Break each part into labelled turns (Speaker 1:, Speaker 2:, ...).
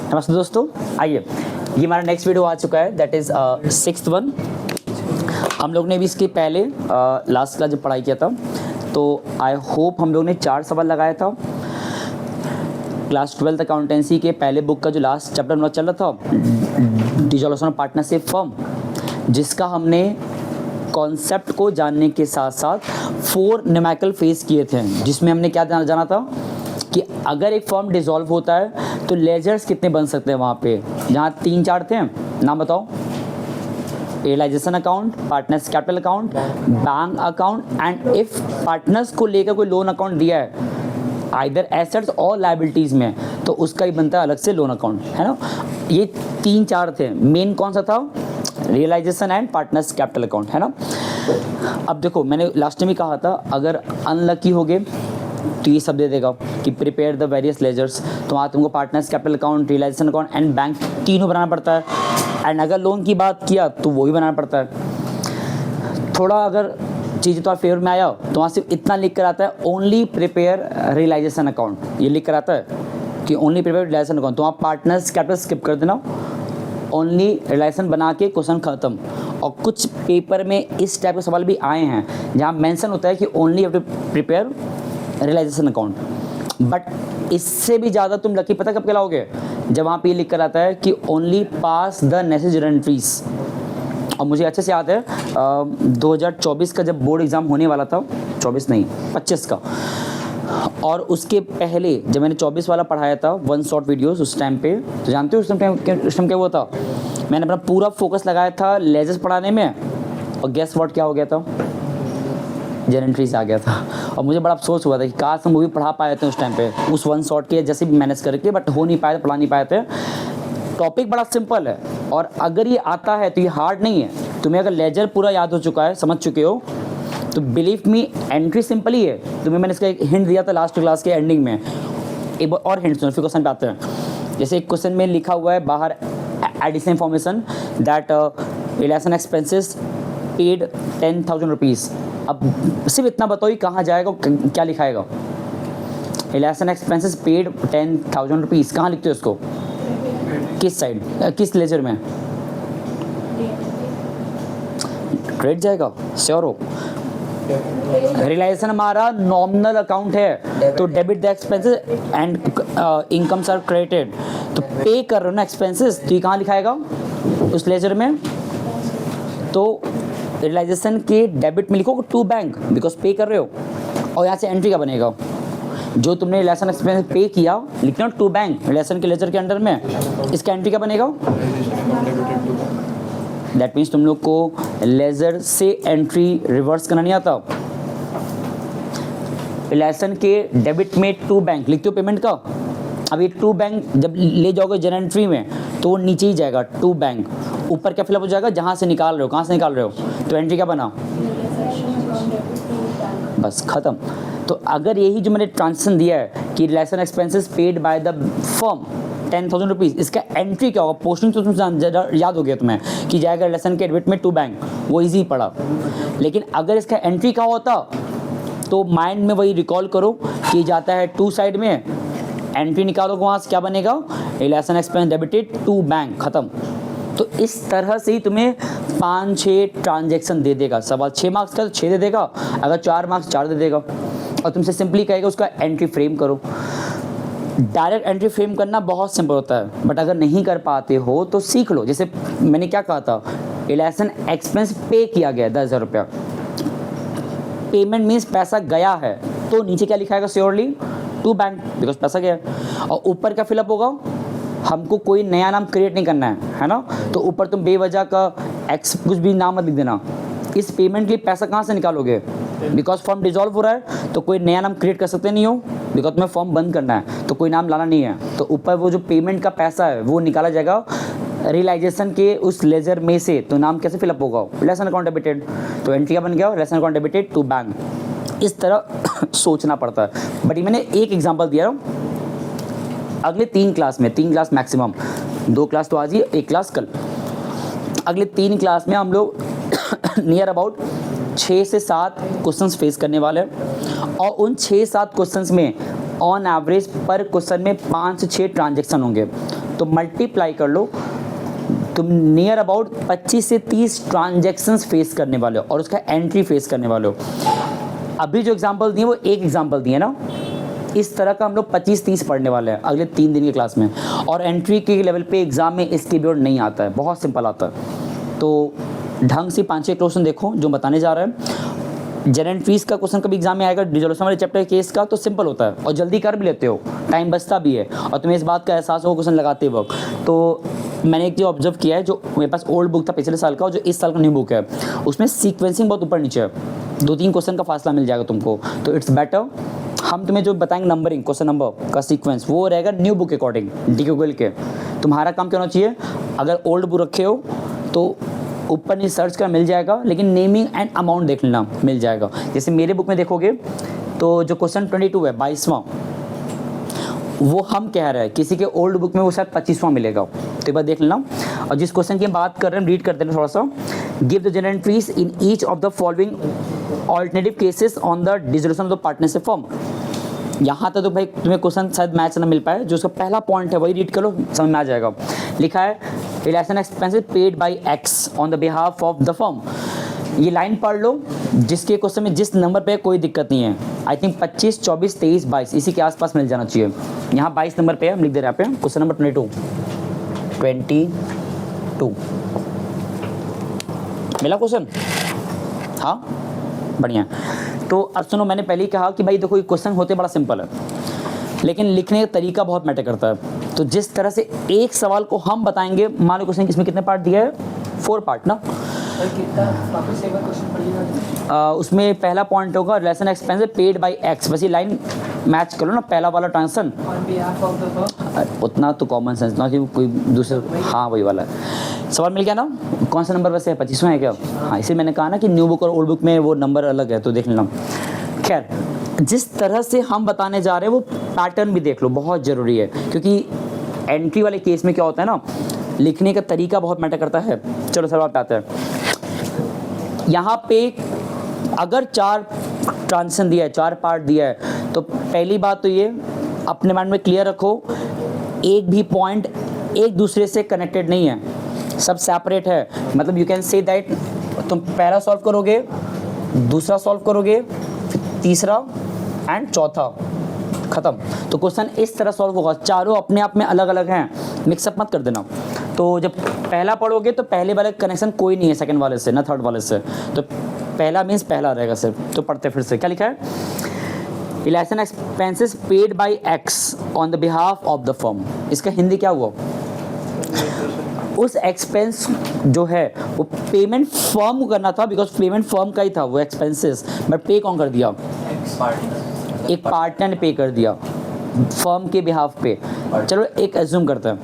Speaker 1: नमस्ते दोस्तों, आइए ये हमारा नेक्स्ट वीडियो आ चुका है, दैट इज़ 6th वन। हम लोग ने भी इसके पहले लास्ट क्लास जब पढ़ाई किया था तो आई होप हम लोग ने 4 सवाल लगाया था। क्लास 12th अकाउंटेंसी के पहले बुक का जो लास्ट चैप्टर हमारा चल रहा था, डिसॉल्यूशन ऑफ पार्टनरशिप फर्म, जिसका हमने कॉन्सेप्ट को जानने के साथ साथ 4 न्यूमेरिकल फेज किए थे, जिसमें हमने क्या जाना था कि अगर एक फर्म डिसॉल्व होता है तो लेजर्स कितने बन सकते हैं वहाँ पे, जहाँ 3-4 थे। नाम बताओ। Realisation account, partners capital account, bank account and if partners को लेकर कोई लोन अकाउंट दिया है आइदर एसेट्स और लायबिलिटीज़ में, तो उसका ही बनता है अलग से लोन अकाउंट, है ना। ये 3-4 थे। मेन कौन सा था? Realisation and partners capital account, है ना। अब देखो, मैंने लास्ट टाइम ही कहा था अगर अनलकी हो गए तो ये सब दे देगा कि प्रिपेयर द वेरियस लेजर्स। तो वहाँ तुमको partners capital account, realisation account and bank तीनों बनाना पड़ता है। एंड अगर लोन की बात किया तो वो भी बनाना पड़ता है। थोड़ा अगर चीज़ें तो फेवर में आया तो वहाँ सिर्फ इतना लिख कर आता है, ओनली प्रिपेयर रियलाइजेशन अकाउंट। ये लिख कर आता है कि ओनली प्रिपेयर रियलाइजेशन अकाउंट, तो आप पार्टनर्स कैपिटल स्किप कर देना, ओनली रियलाइजेशन बना के क्वेश्चन ख़त्म। और कुछ पेपर में इस टाइप के सवाल भी आए हैं जहाँ मेंशन होता है कि only have to prepare realisation account. But इससे भी ज़्यादा तुम लकी पता कब कहलाओगे? जब वहाँ पे लिख कर आता है कि only pass the necessary entries. और मुझे अच्छे से याद है 2024 का जब बोर्ड एग्ज़ाम होने वाला था, 24 नहीं 25 का, और उसके पहले जब मैंने 24 वाला पढ़ाया था 1 शॉर्ट वीडियोस उस टाइम पे, तो जानते हो उस टाइम क्या हुआ था? मैंने अपना पूरा फोकस लगाया था लेजर्स पढ़ाने में, और गेस व्हाट क्या हो गया था? जनरल एंट्रीज आ गया था। और मुझे बड़ा अफसोस हुआ था कि काश हम वो भी पढ़ा पाए थे उस टाइम पे, उस 1 शॉट के जैसे भी मैनेज करके, बट हो नहीं पाए, पढ़ा नहीं पाए थे। टॉपिक बड़ा सिंपल है, और अगर ये आता है तो ये हार्ड नहीं है। तुम्हें अगर लेजर पूरा याद हो चुका है, समझ चुके हो, तो बिलीव मी एंट्री सिंपल ही है। तुम्हें मैंने इसका एक हिंट दिया था लास्ट क्लास के एंडिंग में। एक और हिंट सुनो, फिर क्वेश्चन पे आते हैं। जैसे एक क्वेश्चन में लिखा हुआ है बाहर additional information that realisation expenses paid 10,000 rupees. अब सिर्फ इतना बताओ ये कहाँ जाएगा, क्या लिखाएगा? रिलेशन एक्सपेंसेस पेड 10,000 रुपीज़, कहाँ लिखते हो इसको? किस साइड, किस लेजर में? क्रेडिट जाएगा, श्योर हो? रियलाइजेशन हमारा नॉमिनल अकाउंट है, तो debit the expenses and incomes are credited. तो पे कर रहे हो ना एक्सपेंसेस, तो ये कहाँ लिखाएगा? उस लेजर में। तो रियलाइजेशन के डेबिट में लिखो टू बैंक, बिकॉज पे कर रहे हो। और यहाँ से एंट्री का बनेगा, जो तुमने रिलेशन एक्सपेंस पे किया लिखना टू बैंक रिलेशन के लेजर के अंडर में, इसका एंट्री का बनेगा। दैट मीन्स तुम लोग को लेजर से एंट्री रिवर्स करना नहीं आता। रिलेशन के डेबिट में टू बैंक लिखते हो पेमेंट का। अब ये टू बैंक जब ले जाओगे जनरल एंट्री में तो वो नीचे ही जाएगा, टू बैंक। ऊपर क्या फिलअप हो जाएगा? जहाँ से निकाल रहे हो, कहाँ से निकाल रहे हो, तो एंट्री क्या बना? बस ख़त्म। तो अगर यही जो मैंने ट्रांजेक्शन दिया है कि realisation expenses paid by the firm 10,000 rupees, इसका एंट्री क्या होगा? पोस्टिंग तो तुम याद हो गया तुम्हें कि जाएगा रिलेशन के डेबिट में टू बैंक, वो ईजी पड़ा। लेकिन अगर इसका एंट्री क्या होता तो माइंड में वही रिकॉल करो कि जाता है टू साइड में, एंट्री निकालोगे वहाँ से क्या बनेगा? Relation expense debited to bank, ख़त्म। तो इस तरह से ही तुम्हें 5-6 ट्रांजेक्शन दे देगा। सवाल 6 मार्क्स का तो 6 दे देगा, अगर 4 मार्क्स 4 दे देगा, और तुमसे सिंपली कहेगा उसका एंट्री फ्रेम करो। डायरेक्ट एंट्री फ्रेम करना बहुत सिंपल होता है, बट अगर नहीं कर पाते हो तो सीख लो। जैसे मैंने क्या कहा था, रिलेशन एक्सपेंस पे किया गया 10,000 रुपया, पेमेंट मीन्स पैसा गया है, तो नीचे क्या लिखाएगा? श्योरली टू बैंक, बिकॉज पैसा गया। और ऊपर क्या फिलअप होगा? हमको कोई नया नाम क्रिएट नहीं करना है ना, तो ऊपर तुम बेवजह का एक्स कुछ भी नाम मत लिख देना। इस पेमेंट के लिए पैसा कहाँ से निकालोगे? बिकॉज फॉर्म डिजॉल्व हो रहा है तो कोई नया नाम क्रिएट कर सकते नहीं हो, बिकॉज तुम्हें फॉर्म बंद करना है तो कोई नाम लाना नहीं है। तो ऊपर वो जो पेमेंट का पैसा है वो निकाला जाएगा रियलाइजेशन के उस लेजर में से। तो नाम कैसे फिलअप होगा? रिलेशन अकाउंट डेबिटेड, तो एंट्री क्या बन गया? Relation account debited to bank. इस तरह सोचना पड़ता है। बट ये मैंने एक एग्जाम्पल दिया, अगले 3 क्लास में, 3 क्लास मैक्सिमम, 2 क्लास तो आज ही, 1 क्लास कल, अगले 3 क्लास में हम लोग नियर अबाउट 6 से 7 क्वेश्चंस फेस करने वाले हैं। और उन 6-7 क्वेश्चंस में ऑन एवरेज पर क्वेश्चन में 5 से 6 ट्रांजेक्शन होंगे। तो मल्टीप्लाई कर लो, तुम नियर अबाउट 25 से 30 ट्रांजैक्शंस फेस करने वाले हो और उसका एंट्री फेस करने वाले हो। अभी जो एग्जांपल दिए वो एक एग्जांपल दिए ना, इस तरह का हम लोग 25-30 पढ़ने वाले हैं अगले 3 दिन की क्लास में। और एंट्री के लेवल पे एग्जाम में इसके बोर्ड नहीं आता है, बहुत सिंपल आता है। तो ढंग से 5-6 क्वेश्चन देखो जो बताने जा रहे हैं। जनरल फीस का क्वेश्चन कभी एग्जाम में आएगा, डिसोल्यूशन वाले चैप्टर केस का, तो सिंपल होता है और जल्दी कर भी लेते हो, टाइम बचता भी है और तुम्हें इस बात का एहसास हो क्वेश्चन लगाते वक्त। तो मैंने एक चीज़ ऑब्जर्व किया है, जो मेरे पास ओल्ड बुक था पिछले साल का और जो इस साल का न्यू बुक है, उसमें सीक्वेंसिंग बहुत ऊपर नीचे है, 2-3 क्वेश्चन का फासला मिल जाएगा तुमको। तो इट्स बेटर हम तुम्हें जो बताएंगे नंबरिंग, क्वेश्चन नंबर का सीक्वेंस, वो रहेगा न्यू बुक के अकॉर्डिंग, डी गूगल के। तुम्हारा काम क्या होना चाहिए, अगर ओल्ड बुक रखे हो तो ऊपर नहीं सर्च कर मिल जाएगा, लेकिन नेमिंग एंड अमाउंट देख लेना मिल जाएगा। जैसे मेरे बुक में देखोगे तो जो क्वेश्चन 22 है 22वां, वो हम कह रहे हैं किसी के ओल्ड बुक में वो शायद 25वां मिलेगा, तो एक बार देख लेना। और जिस क्वेश्चन की हम बात कर रहे हैं रीड करते हैं थोड़ा सा। Give the general entries in each of the following alternative cases on the dissolution of the partnership form. यहाँ तक तो भाई तुम्हें क्वेश्चन शायद मैच ना मिल पाए, जो उसका पहला पॉइंट है वही रीड करो, समझ में आ जाएगा। लिखा है realisation expenses paid by x on the behalf of the firm. ये लाइन पढ़ लो, जिसके क्वेश्चन में जिस नंबर पे कोई दिक्कत नहीं है, आई थिंक 25, 24, 23, 22 इसी के आसपास मिल जाना चाहिए। यहाँ 22 नंबर पे है, हम लिख दे रहे हैं यहाँ पे क्वेश्चन नंबर 22 मिला क्वेश्चन। हाँ बढ़िया। तो अब सुनो, मैंने पहले ही कहा कि भाई देखो ये क्वेश्चन होते बड़ा सिंपल है, लेकिन लिखने का तरीका बहुत मैटर करता है। तो जिस तरह से एक सवाल को हम बताएंगे, मान लो क्वेश्चन इसमें कितने पार्ट दिया है, 4 पार्ट ना। उसमें पहला पॉइंट होगा realisation expenses paid by x, बस ये लाइन मैच करो ना, पहला वाला ट्रांजेक्शन उतना तो कॉमन सेंस ना कि कोई दूसरा, हाँ वही वाला है। सवाल मिल गया ना, कौन सा नंबर वैसे है, 25वां है क्या? हाँ, इसे मैंने कहा ना कि न्यू बुक और ओल्ड बुक में वो नंबर अलग है, तो देख लेना। खैर, जिस तरह से हम बताने जा रहे हैं वो पैटर्न भी देख लो, बहुत ज़रूरी है, क्योंकि एंट्री वाले केस में क्या होता है ना, लिखने का तरीका बहुत मैटर करता है। चलो सवाल पे आते हैं। यहाँ पे अगर 4 ट्रांजिशन दिया है, 4 पार्ट दिया है, तो पहली बात तो ये अपने माइंड में क्लियर रखो, एक भी पॉइंट एक दूसरे से कनेक्टेड नहीं है, सब सेपरेट है। मतलब यू कैन से दैट तुम पहला सॉल्व करोगे, दूसरा सॉल्व करोगे, फिर तीसरा एंड चौथा, खत्म। तो क्वेश्चन इस तरह सॉल्व होगा, चारों अपने आप में अलग अलग हैं, मिक्सअप मत कर देना। तो जब पहला पढ़ोगे तो पहले वाले कनेक्शन कोई नहीं है सेकंड वाले से, ना थर्ड वाले से, तो पहला मीन्स पहला रहेगा सिर्फ। तो पढ़ते फिर से, क्या लिखा है, realisation expenses paid by x on the behalf of the firm. इसका हिंदी क्या हुआ, उस एक्सपेंस जो है वो पेमेंट फर्म को करना था, बिकॉज पेमेंट फर्म का ही था वो एक्सपेंसेस, बट पे कौन कर दिया, एक पार्टनर ने पे कर दिया फर्म के बिहाफ पे। चलो एक एज्यूम करते हैं,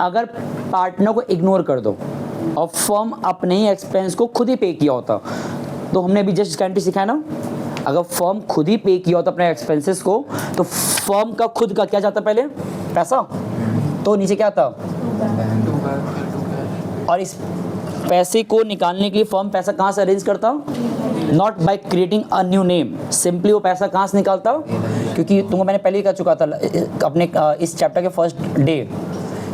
Speaker 1: अगर पार्टनर को इग्नोर कर दो और फर्म अपने ही एक्सपेंस को खुद ही पे किया होता, तो हमने अभी जस्ट गारंटी सिखाया ना, अगर फर्म खुद ही पे किया होता अपने एक्सपेंसेस को, तो फर्म का खुद का क्या जाता पहले, पैसा, तो नीचे क्या था, और इस पैसे को निकालने के लिए फर्म पैसा कहाँ से अरेंज करता, not by creating a new name, simply वो पैसा कहाँ से निकालता, क्योंकि तुमको मैंने पहले ही कह चुका था अपने इस चैप्टर के फर्स्ट डे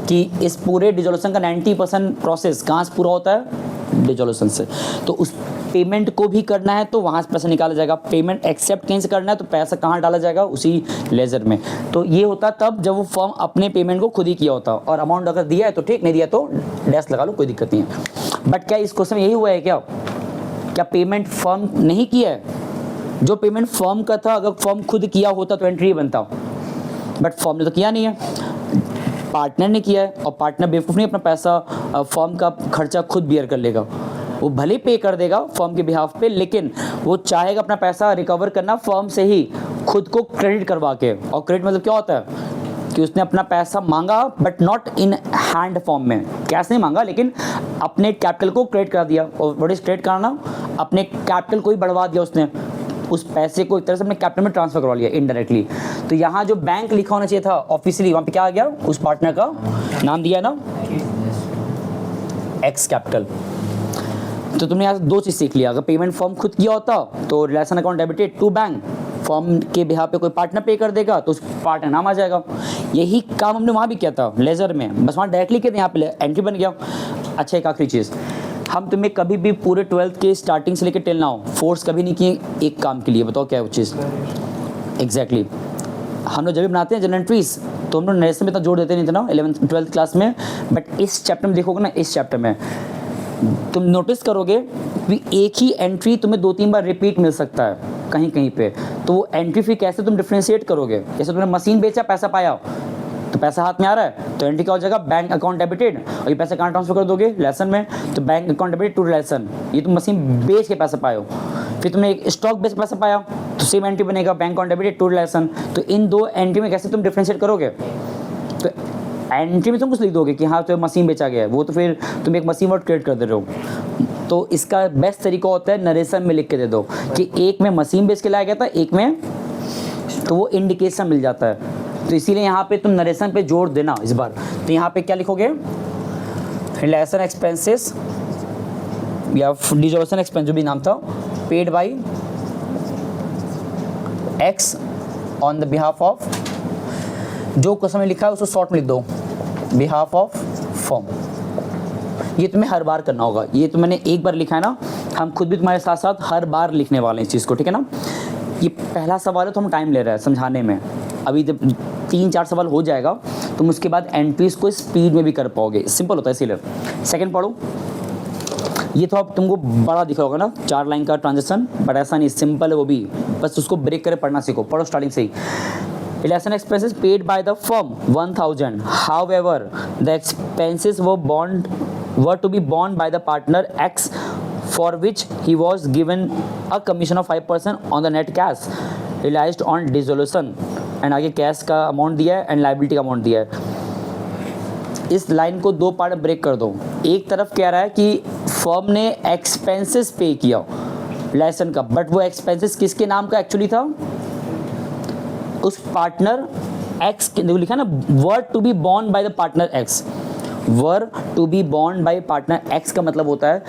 Speaker 1: कि इस पूरे डिसोल्यूशन का 90% प्रोसेस कहाँ से पूरा होता है, डिसोल्यूशन से। तो उस पेमेंट को भी करना है तो वहाँ से पैसा निकाला जाएगा, पेमेंट एक्सेप्ट कहीं से करना है तो पैसा कहाँ डाला जाएगा, उसी लेजर में। तो ये होता तब जब वो फर्म अपने पेमेंट को खुद ही किया होता, और अमाउंट अगर दिया है तो ठीक, नहीं दिया तो डैश लगा लो, कोई दिक्कत नहीं है। बट क्या इस क्वेश्चन में यही हुआ है क्या पेमेंट फर्म नहीं किया है, जो पेमेंट फर्म का था अगर फर्म खुद किया होता तो एंट्री बनता, बट फर्म ने तो किया नहीं है, पार्टनर ने किया है, और पार्टनर बेवकूफ़ नहीं अपना पैसा फर्म का खर्चा खुद बियर कर लेगा, वो भले पे कर देगा फर्म के बिहाफ पे, लेकिन वो चाहेगा अपना पैसा रिकवर करना फर्म से ही, खुद को क्रेडिट करवा के। और क्रेडिट मतलब क्या होता है कि उसने अपना पैसा मांगा but not in hand form में, कैश नहीं मांगा, लेकिन अपने कैपिटल को क्रेडिट कर दिया। और व्हाट इज क्रेडिट करना, अपने कैपिटल को ही बढ़वा दिया उसने, उस पैसे को एक तरह से अपने कैपिटल में ट्रांसफर करवा लिया इनडायरेक्टली। तो यहाँ जो बैंक लिखा होना चाहिए था ऑफिशियली, वहाँ पे क्या आ गया, उस पार्टनर का नाम दिया ना, एक्स कैपिटल। तो तुमने यहाँ से 2 चीज़ सीख लिया, अगर पेमेंट फर्म खुद किया होता तो relation account debited to bank, firm के बिहाफ पे कोई पार्टनर पे कर देगा तो उस पार्टनर नाम आ जाएगा। यही काम हमने वहाँ भी किया था लेज़र में, बस वहाँ डायरेक्टली किया था, यहाँ पे एंट्री बन गया। अच्छा एक आखिरी चीज़, हम तुम्हें कभी भी पूरे 12th के स्टार्टिंग से लेकर टिल नाउ फोर्स कभी नहीं किए एक काम के लिए, बताओ क्या है वो चीज़? एग्जैक्टली हम लोग जब भी बनाते हैं जनरल एंट्रीज तो हम लोग नरेशन में इतना जोड़ देते नहीं थे ना 11th 12th क्लास में, बट इस चैप्टर में देखोगे ना, इस चैप्टर में तुम नोटिस करोगे कि एक ही एंट्री तुम्हें 2-3 बार रिपीट मिल सकता है कहीं कहीं पे, तो वो एंट्री फिर कैसे तुम डिफ्रेंशिएट करोगे? जैसे तुमने मशीन बेचा, पैसा पाया, तो पैसा हाथ में आ रहा है तो एंट्री क्या हो जाएगा? Bank account debited. और ये पैसा कहाँ ट्रांसफर कर दोगे? लेसन में, तो bank account debited to lesson. ये तुम मशीन बेच के पैसा पाए हो। फिर तुमने एक स्टॉक बेच पैसा पाया तो सेम एंट्री बनेगा, bank account debited to lesson. तो इन दो एंट्री में कैसे तुम डिफ्रेंशिएट करोगे? तो एंट्री में तुम कुछ लिख दोगे कि हाँ तो मशीन बेचा गया है, वो तो फिर तुम एक मशीन वर्ड क्रिएट कर दे रहे हो। तो इसका बेस्ट तरीका होता है नरेशन में लिख के दे दो कि एक में मशीन बेच के लाया गया था, एक में, तो वो इंडिकेशन मिल जाता है। तो इसीलिए यहाँ पे तुम नरेशन पे जोड़ देना इस बार। तो यहाँ पे क्या लिखोगे? रिलेशन एक्सपेंसेस या डिसोल्यूशन एक्सपेंस जो भी नाम था, paid by x on the behalf of, जो क्वेश्चन में लिखा है उसको शॉर्ट में लिख दो, बिहाफ ऑफ फर्म। ये तुम्हें हर बार करना होगा, ये तो मैंने एक बार लिखा है ना, हम खुद भी तुम्हारे साथ साथ हर बार लिखने वाले हैं इस चीज़ को, ठीक है ना। ये पहला सवाल है तो हम टाइम ले रहे हैं समझाने में, अभी जब 3-4 सवाल हो जाएगा तुम उसके बाद एंट्रीज को स्पीड में भी कर पाओगे, सिंपल होता है इसीलिए। सेकंड पढ़ो, ये तो अब तुमको बड़ा दिखा होगा ना 4 लाइन का ट्रांजेक्शन, बट ऐसा नहीं, सिंपल है वो भी, बस उसको ब्रेक करे पढ़ना सीखो। पढ़ो स्टार्टिंग से ही। Relation expenses paid by the firm 1000. However, the expenses were to be borne by the partner X, for which he was given a commission of 5% on the net cash realized on dissolution. And आगे cash का amount दिया है and liability का amount दिया है। इस line को 2 part में ब्रेक कर दो। एक तरफ कह रहा है कि फर्म ने एक्सपेंसेस पे किया रिलेशन का, बट वो एक्सपेंसेस किसके नाम का एक्चुअली था? उस पार्टनर एक्स के, देखो लिखा ना, were to be born by the partner X. Were to be born by partner X का मतलब होता है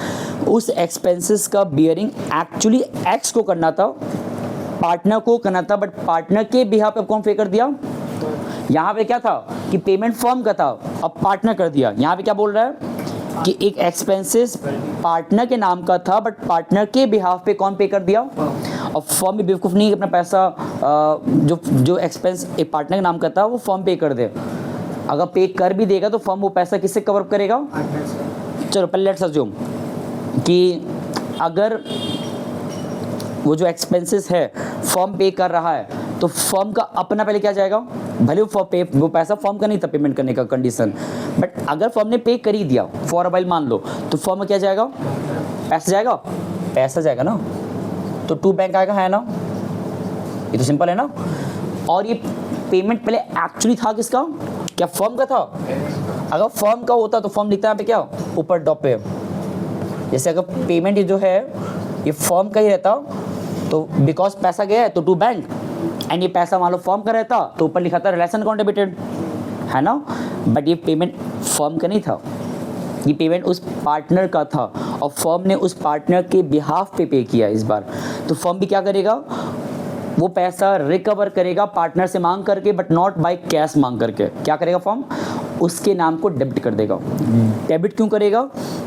Speaker 1: उस एक्सपेंसेस का बियरिंग एक्चुअली एक्स को करना था, पार्टनर को करना था, बट पार्टनर के बिहाफ पे कौन पे कर दिया? यहाँ पे क्या था कि पेमेंट फर्म का था, अब पार्टनर कर दिया। यहाँ पे क्या बोल रहा है कि एक एक्सपेंसेस पार्टनर के नाम का था, बट पार्टनर के बिहाफ पे कौन पे कर दिया? और फर्म भी बेवकूफ़ नहीं, अपना पैसा जो एक्सपेंस एक पार्टनर के नाम का था वो फर्म पे कर दे। अगर पे कर भी देगा तो फर्म वो पैसा किससे कवर करेगा? चलो पहले लेट्स अज्यूम कि अगर वो जो एक्सपेंसेस है फर्म पे कर रहा है तो फर्म का अपना पहले क्या जाएगा? भले वो पैसा फर्म का नहीं था पेमेंट करने का कंडीशन, बट अगर फर्म ने पे कर ही दिया फॉर अ वाइल मान लो, तो फर्म में क्या जाएगा? पैसा जाएगा, पैसा जाएगा ना, तो टू बैंक आएगा, है ना? ये तो सिंपल है ना। और ये पेमेंट पहले एक्चुअली था किसका? क्या फर्म का था? अगर फर्म का होता तो फर्म लिखता है यहाँ पे क्या? ऊपर डॉप पे। जैसे अगर पेमेंट जो है ये फर्म का ही रहता तो बिकॉज पैसा गया है तो टू बैंक, एंड ये पैसा मान लो फर्म का रहता तो ऊपर लिखा था रिलेशन अकाउंट डेबिटेड, है ना। बट ये पेमेंट फर्म का नहीं था, ये पेमेंट उस पार्टनर का था और फर्म ने उस पार्टनर के बिहाफ पे किया इस बार। तो फर्म भी क्या करेगा? वो पैसा रिकवर करेगा पार्टनर से मांग करके, बट नॉट बाय कैश मांग करके। क्या करेगा फर्म? उसके नाम को डेबिट कर देगा। डेबिट क्यों करेगा?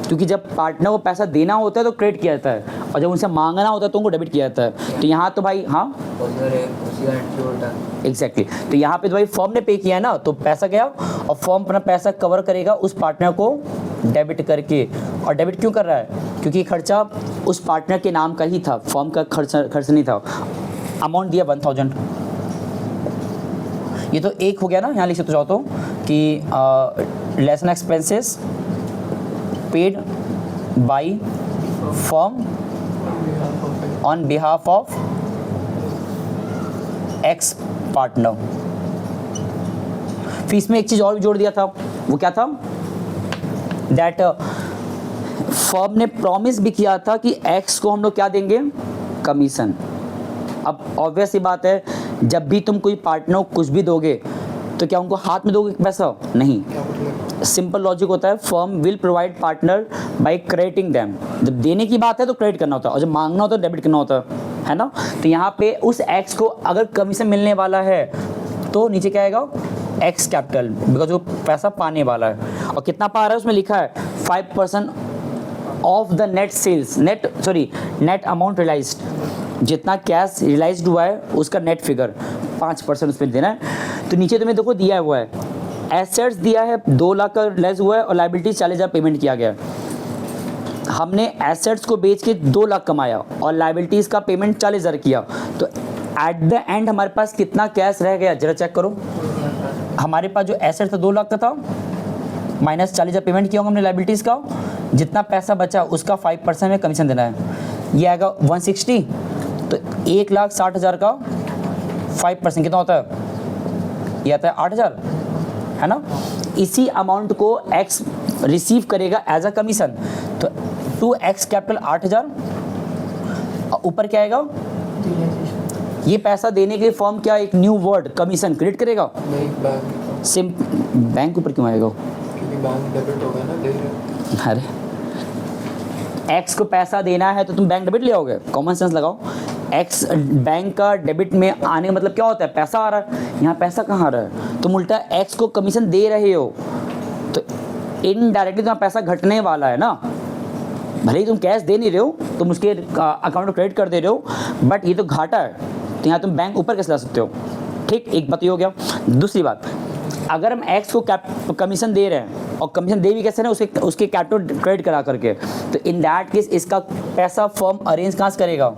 Speaker 1: क्योंकि जब पार्टनर को पैसा देना होता है तो क्रेडिट किया जाता है, और जब उनसे मांगना होता है तो उनको डेबिट किया जाता है। तो यहाँ तो भाई हाँ एग्जैक्टली, तो यहाँ पे तो भाई फर्म ने पे किया है ना, तो पैसा गया और फर्म अपना पैसा कवर करेगा उस पार्टनर को डेबिट करके। और डेबिट क्यों कर रहा है? क्योंकि खर्चा उस पार्टनर के नाम का ही था, फर्म का खर्च नहीं था। अमाउंट दिया 1000। ये तो एक हो गया ना, यहाँ लिख सकते हो तो कि lesson expenses paid by firm on behalf of ex partner. फिर इसमें एक चीज़ और भी जोड़ दिया था, वो क्या था? दैट फर्म ने प्रॉमिस भी किया था कि एक्स को हम लोग क्या देंगे? कमीशन। अब ऑब्वियस ही बात है, जब भी तुम कोई पार्टनर को कुछ भी दोगे तो क्या उनको हाथ में दोगे पैसा? नहीं। सिंपल लॉजिक होता है, firm will provide partner by crediting them. जब देने की बात है तो क्रेडिट करना होता है, और जब मांगना होता है डेबिट करना होता है ना। तो यहाँ पे उस एक्स को अगर कमीशन मिलने वाला है तो नीचे क्या आएगा? एक्स कैपिटल, बिकॉज वो पैसा पाने वाला है, और कितना पा रहा है उसमें लिखा है 5% off the net sales, net amount realised, जितना कैश रियलाइज्ड हुआ है उसका नेट फिगर 5% उसमें देना है। तो नीचे तुम्हें देखो दिया हुआ है, एसेट्स दिया है 2 लाख का रियलाइज हुआ है और लाइबिलिटीज 40,000 पेमेंट किया गया है। हमने एसेट्स को बेच के 2 लाख कमाया और लाइबिलिटीज का पेमेंट 40,000 किया, तो एट द एंड हमारे पास कितना कैश रह गया जरा चेक करो। हमारे पास जो एसेट था 2 लाख का था, माइनस 40,000 पेमेंट किया होगा हमने लाइबिलिटीज का, जितना पैसा बचा उसका 5% में कमीशन देना है, ये आएगा 160, तो 1,60,000 का 5% कितना होता है, ये आता है 8,000, है ना। इसी अमाउंट को एक्स रिसीव करेगा एज अ कमीशन, तो 2x कैपिटल 8,000, ऊपर क्या आएगा, ये पैसा देने के लिए फॉर्म क्या एक न्यू वर्ड कमीशन क्रिएट करेगा, सिम बैंक ऊपर क्यों आएगा,
Speaker 2: क्योंकि बैंक डेबिट होगा ना, दे रहे।
Speaker 1: अरे एक्स को पैसा देना है तो तुम बैंक डेबिट ले आओगे, कॉमन सेंस लगाओ। एक्स बैंक का डेबिट में आने का मतलब क्या होता है, पैसा आ रहा है, यहाँ पैसा कहाँ आ रहा है, तुम उल्टा एक्स को कमीशन दे रहे हो, तो इनडायरेक्टली तुम्हारा पैसा घटने वाला है ना। भले ही तुम कैश दे नहीं रहे हो, तुम उसके अकाउंट में क्रेडिट कर दे रहे हो, बट ये तो घाटा है, तो यहाँ तुम बैंक ऊपर कैसे ला सकते हो। ठीक, एक बात ये हो गया। दूसरी बात, अगर हम एक्स को कमीशन दे रहे हैं और कमीशन दे भी कैसे ना, उसके कैपिटल क्रेडिट करा करके, तो इन दैट केस इसका पैसा फर्म अरेंज कहाँ से करेगा,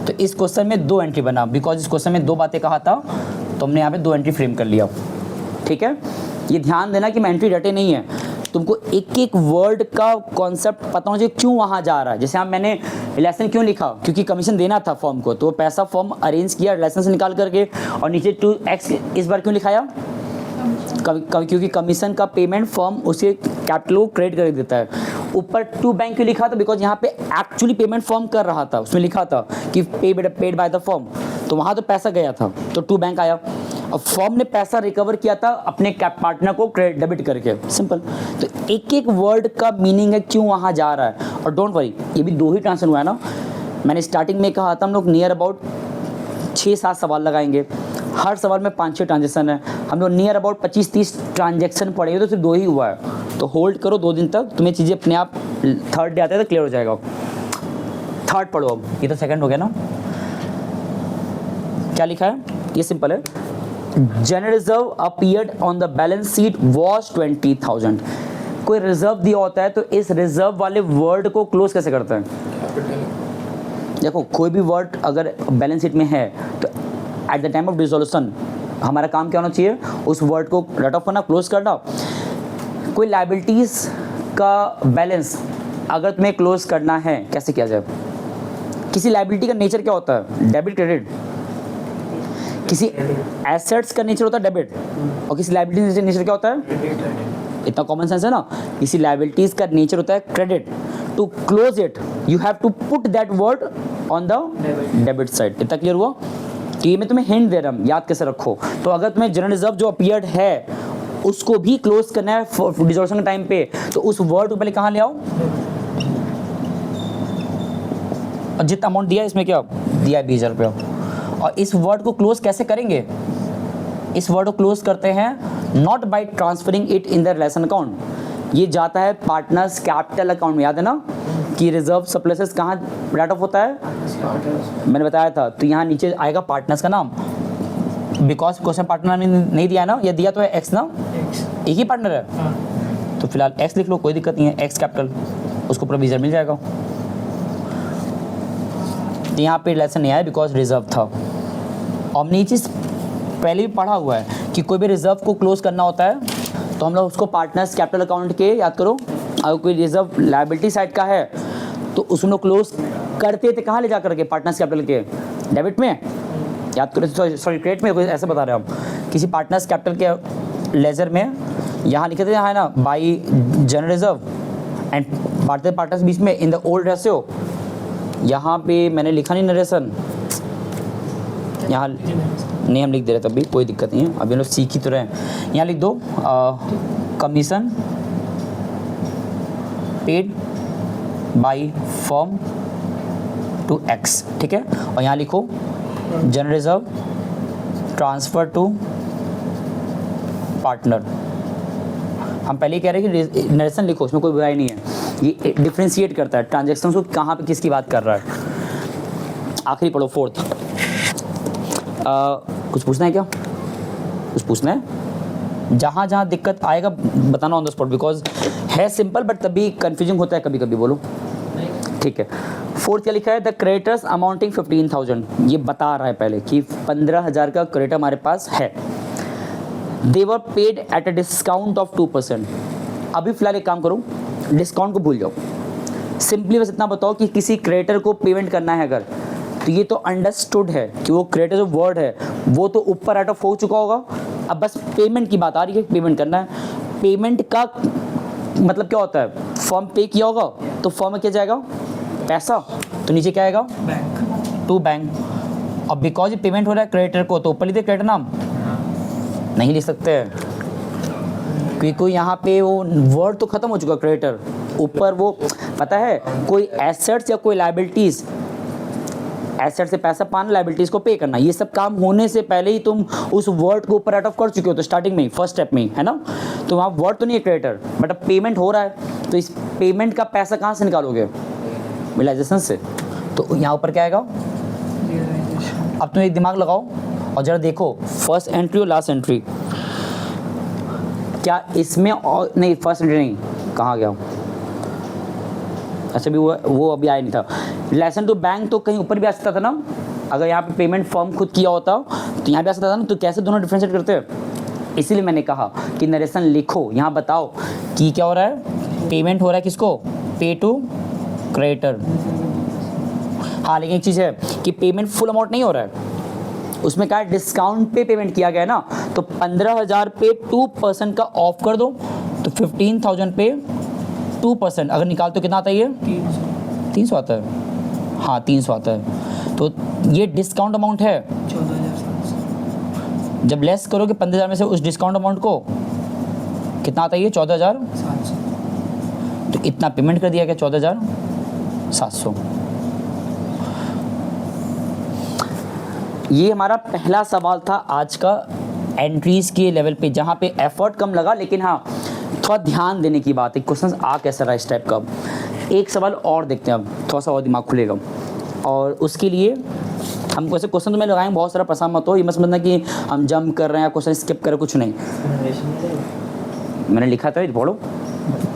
Speaker 1: तो इस क्वेश्चन में 2 एंट्री बना, बिकॉज इस क्वेश्चन में 2 बातें कहा था, तो हमने यहाँ पे 2 एंट्री फ्रेम कर लिया। ठीक है, ये ध्यान देना कि मैं एंट्री रटे नहीं है, तुमको एक एक वर्ड का कॉन्सेप्ट पता होना चाहिए क्यों वहाँ जा रहा है। जैसे हम मैंने लेसन क्यों लिखा, क्योंकि कमीशन देना था फॉर्म को, तो पैसा फॉर्म अरेंज किया लेसन से निकाल करके, और नीचे 2x इस बार क्यों लिखाया, क्योंकि कमीशन का पेमेंट फॉर्म उसके कैपिटल को क्रेडिट कर देता है। ऊपर 2 बैंक क्यों लिखा था, बिकॉज यहाँ पे एक्चुअली पेमेंट फॉर्म कर रहा था, उसमें लिखा था कि पेड बाय द फॉर्म, तो वहाँ तो पैसा गया था, तो 2 बैंक आया, और फॉर्म ने पैसा रिकवर किया था अपने पार्टनर को क्रेडिट डेबिट करके, सिंपल। तो एक एक वर्ड का मीनिंग है क्यों वहाँ जा रहा है। और डोंट वरी, ये भी 2 ही ट्रांसफर हुआ है ना, मैंने स्टार्टिंग में कहा था हम लोग नियर अबाउट 6-7 सवाल लगाएंगे, हर सवाल में 5-6 ट्रांजेक्शन है, हम लोग नियर अबाउट 25-30 ट्रांजेक्शन पढ़ेंगे, तो सिर्फ 2 ही हुआ है। तो होल्ड करो 2 दिन तक, तुम्हें चीज़ें अपने आप थर्ड डे आते हैं तो क्लियर हो जाएगा। थर्ड पढ़ो अब, ये तो सेकंड हो गया ना। क्या लिखा है, ये सिंपल है, general reserve appeared on the balance sheet was 20,000। कोई रिजर्व दिया होता है तो इस रिजर्व वाले वर्ड को क्लोज कैसे करते हैं, देखो कोई भी वर्ड अगर बैलेंस शीट में है तो at the time of dissolution हमारा काम क्या होना चाहिए, उस वर्ड को रट ऑफ करना, क्लोज करना। कोई लाइबिलिटीज का बैलेंस अगर तुम्हें क्लोज करना है, कैसे किया जाए, किसी लाइबिलिटी का नेचर क्या होता है, डेबिट क्रेडिट, किसी एसेट्स का नेचर होता है डेबिट, और किसी लाइबिलिटी नेचर क्या होता है, इतना कॉमन सेंस है ना, किसी लाइबिलिटीज का नेचर होता है credit. To close it you have to put that word on the debit side. इतना क्लियर हुआ। तो ये मैं तुम्हें हिंट दे रहा हूँ, याद कैसे रखो। तो अगर तुम्हें जनरल रिजर्व जो अपीयर्ड है उसको भी क्लोज करना है डिसोल्यूशन के टाइम पे, तो उस वर्ड को पहले कहाँ ले आओ, और जितना अमाउंट दिया इसमें क्या दिया है 20,000 रुपया, और इस वर्ड को क्लोज कैसे करेंगे, इस वर्ड को क्लोज करते हैं not by transferring it in the relation account, ये जाता है पार्टनर्स कैपिटल अकाउंट में। याद है ना कि रिजर्व सरप्लसेस कहाँ राइट ऑफ होता है, मैंने बताया था। तो यहाँ नीचे आएगा पार्टनर्स का नाम, बिकॉज क्वेश्चन पार्टनर में नहीं दिया है ना, या दिया तो है एक्स ना, एक ही पार्टनर है, तो फिलहाल एक्स लिख लो, कोई दिक्कत नहीं है, एक्स कैपिटल, उसको प्रोविजन मिल जाएगा। तो यहाँ पे रिलेशन नहीं आया बिकॉज रिजर्व था। और हमने ये चीज़ पहले भी पढ़ा हुआ है कि कोई भी रिजर्व को क्लोज करना होता है तो हम लोग उसको पार्टनर्स कैपिटल अकाउंट के, याद करो, अगर कोई रिजर्व लायबिलिटी साइड का है तो उसमें लोग क्लोज करते थे कहाँ ले जा करके, पार्टनर्स कैपिटल के डेबिट में, याद करो, सॉरी क्रेडिट में, कोई ऐसे बता रहे हैं हम, किसी पार्टनर्स कैपिटल के लेजर में यहाँ लिखे थे, यहाँ है ना by general reserve and partners बीच में इन द ओल्ड रेशियो। यहाँ पे मैंने लिखा नहीं नरेशन, यहाँ नहीं हम लिख दे रहे तब भी कोई दिक्कत नहीं है, अभी हम लोग सीख ही तो रहे हैं। यहाँ लिख दो commission paid by firm to X, ठीक है। और यहाँ लिखो general reserve transfer to partner. हम पहले ही कह रहे हैं कि नरेशन लिखो, उसमें कोई बुराई नहीं है, ये डिफ्रेंशिएट करता है ट्रांजेक्शन को कहाँ पे किसकी बात कर रहा है। आखिरी पढ़ो, फोर्थ। कुछ पूछना है क्या? कुछ पूछना है? जहाँ जहाँ दिक्कत आएगा बताना ऑन द स्पॉट, बिकॉज है सिंपल बट तभी कन्फ्यूजिंग होता है कभी कभी। बोलो, ठीक है। फोर्थ क्या लिखा है? द क्रेडिटर्स अमाउंटिंग 15,000, ये बता रहा है पहले कि 15,000 का क्रेडिट हमारे पास है। They were paid at a discount of 2%। अभी फिलहाल एक काम करो, डिस्काउंट को भूल जाओ, सिंपली बस इतना बताओ कि किसी क्रेडिटर को पेमेंट करना है अगर, तो ये तो अंडरस्टूड है कि वो क्रेडिटर जो वर्ड है वो तो ऊपर राइट ऑफ हो चुका होगा। अब बस पेमेंट की बात आ रही है, पेमेंट करना है। पेमेंट का मतलब क्या होता है? फॉर्म पे किया होगा तो फॉर्म में क्या जाएगा? पैसा, तो नीचे क्या आएगा? Bank, to bank. अब बिकॉज ये पेमेंट हो रहा है क्रेडिटर को, तो ऊपर लिखते क्रेडिटर नाम नहीं लिख सकते हैं, क्योंकि यहाँ पे वो वर्ड तो खत्म हो चुका क्रेडिटर। ऊपर वो पता है कोई एसेट्स या कोई लायबिलिटीज़, एसेट से पैसा पाना, लायबिलिटीज़ को पे करना, ये सब काम होने से पहले ही तुम उस वर्ड को ऊपर राइट ऑफ कर चुके हो, तो स्टार्टिंग में ही फर्स्ट स्टेप में ही, है ना। तो वहाँ वर्ड तो नहीं है क्रेडिटर, बट अब पेमेंट हो रहा है, तो इस पेमेंट का पैसा कहाँ से निकालोगे? रियलाइजेशन से। तो यहाँ ऊपर क्या आएगा? अब तुम एक दिमाग लगाओ और जरा देखो फर्स्ट एंट्री और लास्ट एंट्री, क्या इसमें और नहीं, फर्स्ट एंट्री नहीं, कहाँ गया? अच्छा भी वो अभी आया नहीं था। रिलेशन टू बैंक तो कहीं ऊपर भी आ सकता था ना, अगर यहाँ पे पेमेंट फर्म खुद किया होता तो यहाँ भी आ सकता था ना। तो कैसे दोनों डिफरेंशिएट करते हैं? इसीलिए मैंने कहा कि नरेशन लिखो, यहाँ बताओ कि क्या हो रहा है? पेमेंट हो रहा है किसको? पे टू क्रेडिटर। हाँ, लेकिन एक चीज़ है कि पेमेंट फुल अमाउंट नहीं हो रहा है, उसमें क्या है? डिस्काउंट पे पेमेंट किया गया है ना। तो 15,000 पे 2% का ऑफ कर दो, तो 15,000 पे 2% अगर निकालते हो कितना आता है? ये 300 आता है। हाँ, 300 आता है। तो ये डिस्काउंट अमाउंट है 14,700। जब लेस करोगे 15,000 में से उस डिस्काउंट अमाउंट को, कितना आता है? ये 14,700। तो इतना पेमेंट कर दिया गया, 14,700। ये हमारा पहला सवाल था आज का एंट्रीज के लेवल पे, जहाँ पे एफर्ट कम लगा, लेकिन हाँ थोड़ा ध्यान देने की बात है। क्वेश्चन आ कैसा रहा इस टाइप का। एक सवाल और देखते हैं, अब थोड़ा सा और दिमाग खुलेगा, और उसके लिए हम वैसे क्वेश्चन तो मैं लगाएंगे बहुत सारा, पसंद मत हो, ये मत समझना कि हम जंप कर रहे हैं, क्वेश्चन स्किप कर रहे, कुछ नहीं। मैंने लिखा था, पढ़ो,